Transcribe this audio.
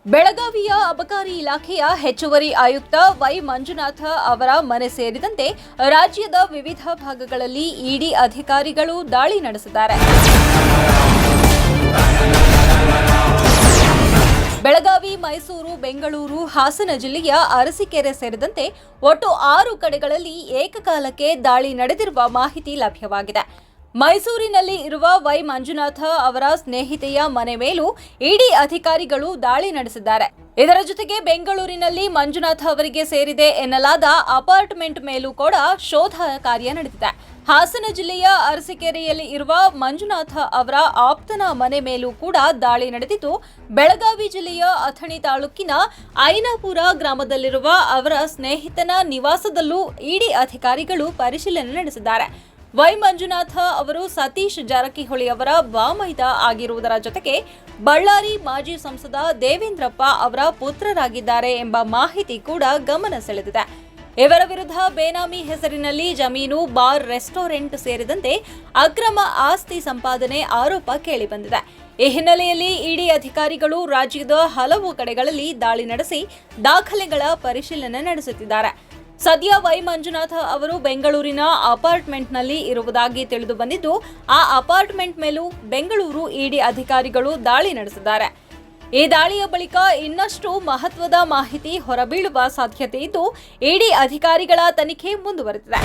ಬೆಳಗಾವಿಯ ಅಬಕಾರಿ ಇಲಾಖೆಯ ಹೆಚ್ಚುವರಿ ಆಯುಕ್ತ ವೈ ಮಂಜುನಾಥ ಅವರ ಮನೆ ಸೇರಿದಂತೆ ರಾಜ್ಯದ ವಿವಿಧ ಭಾಗಗಳಲ್ಲಿ ಇಡಿ ಅಧಿಕಾರಿಗಳು ದಾಳಿ ನಡೆಸಿದ್ದಾರೆ. ಬೆಳಗಾವಿ, ಮೈಸೂರು, ಬೆಂಗಳೂರು, ಹಾಸನ ಜಿಲ್ಲೆಯ ಅರಸೀಕೆರೆ ಸೇರಿದಂತೆ ಒಟ್ಟು 6 ಕಡೆಗಳಲ್ಲಿ ಏಕಕಾಲಕ್ಕೆ ದಾಳಿ ನಡೆದಿರುವ ಮಾಹಿತಿ ಲಭ್ಯವಾಗಿದೆ. ಮೈಸೂರಿನಲ್ಲಿ ಇರುವ ವೈ ಮಂಜುನಾಥ ಅವರ ಸ್ನೇಹಿತೆಯ ಮನೆ ಮೇಲೂ ಇಡಿ ಅಧಿಕಾರಿಗಳು ದಾಳಿ ನಡೆಸಿದ್ದಾರೆ. ಇದರ ಜೊತೆಗೆ ಬೆಂಗಳೂರಿನಲ್ಲಿ ಮಂಜುನಾಥ ಅವರಿಗೆ ಸೇರಿದೆ ಎನ್ನಲಾದ ಅಪಾರ್ಟ್ಮೆಂಟ್ ಮೇಲೂ ಕೂಡ ಶೋಧ ಕಾರ್ಯ ನಡೆದಿದೆ. ಹಾಸನ ಜಿಲ್ಲೆಯ ಅರಸೀಕೆರೆಯಲ್ಲಿ ಇರುವ ಮಂಜುನಾಥ ಅವರ ಆಪ್ತನ ಮನೆ ಮೇಲೂ ಕೂಡ ದಾಳಿ ನಡೆದಿದ್ದು, ಬೆಳಗಾವಿ ಜಿಲ್ಲೆಯ ಅಥಣಿ ತಾಲೂಕಿನ ಐನಾಪುರ ಗ್ರಾಮದಲ್ಲಿರುವ ಅವರ ಸ್ನೇಹಿತನ ನಿವಾಸದಲ್ಲೂ ಇಡಿ ಅಧಿಕಾರಿಗಳು ಪರಿಶೀಲನೆ ನಡೆಸಿದ್ದಾರೆ. ವೈ ಮಂಜುನಾಥ ಅವರು ಸತೀಶ್ ಜಾರಕಿಹೊಳಿ ಅವರ ಬಾಮೈದ ಆಗಿರುವುದರ ಜೊತೆಗೆ ಬಳ್ಳಾರಿ ಮಾಜಿ ಸಂಸದ ದೇವೇಂದ್ರಪ್ಪ ಅವರ ಪುತ್ರರಾಗಿದ್ದಾರೆ ಎಂಬ ಮಾಹಿತಿ ಕೂಡ ಗಮನ ಸೆಳೆದಿದೆ. ಇವರ ವಿರುದ್ಧ ಬೇನಾಮಿ ಹೆಸರಿನಲ್ಲಿ ಜಮೀನು, ಬಾರ್, ರೆಸ್ಟೋರೆಂಟ್ ಸೇರಿದಂತೆ ಅಕ್ರಮ ಆಸ್ತಿ ಸಂಪಾದನೆ ಆರೋಪ ಕೇಳಿಬಂದಿದೆ. ಈ ಹಿನ್ನೆಲೆಯಲ್ಲಿ ಇಡಿ ಅಧಿಕಾರಿಗಳು ರಾಜ್ಯದ ಹಲವು ಕಡೆಗಳಲ್ಲಿ ದಾಳಿ ನಡೆಸಿ ದಾಖಲೆಗಳ ಪರಿಶೀಲನೆ ನಡೆಸುತ್ತಿದ್ದಾರೆ. ಸದ್ಯ ವೈ ಮಂಜುನಾಥ ಅವರು ಬೆಂಗಳೂರಿನ ಅಪಾರ್ಟ್ಮೆಂಟ್ನಲ್ಲಿ ಇರುವುದಾಗಿ ತಿಳಿದು ಬಂದಿದ್ದು, ಆ ಅಪಾರ್ಟ್ಮೆಂಟ್ ಮೇಲೂ ಬೆಂಗಳೂರು ಇಡಿ ಅಧಿಕಾರಿಗಳು ದಾಳಿ ನಡೆಸಿದ್ದಾರೆ. ಈ ದಾಳಿಯ ಬಳಿಕ ಇನ್ನಷ್ಟು ಮಹತ್ವದ ಮಾಹಿತಿ ಹೊರಬೀಳುವ ಸಾಧ್ಯತೆ ಇದ್ದು, ಇಡಿ ಅಧಿಕಾರಿಗಳ ತನಿಖೆ ಮುಂದುವರೆದಿದೆ.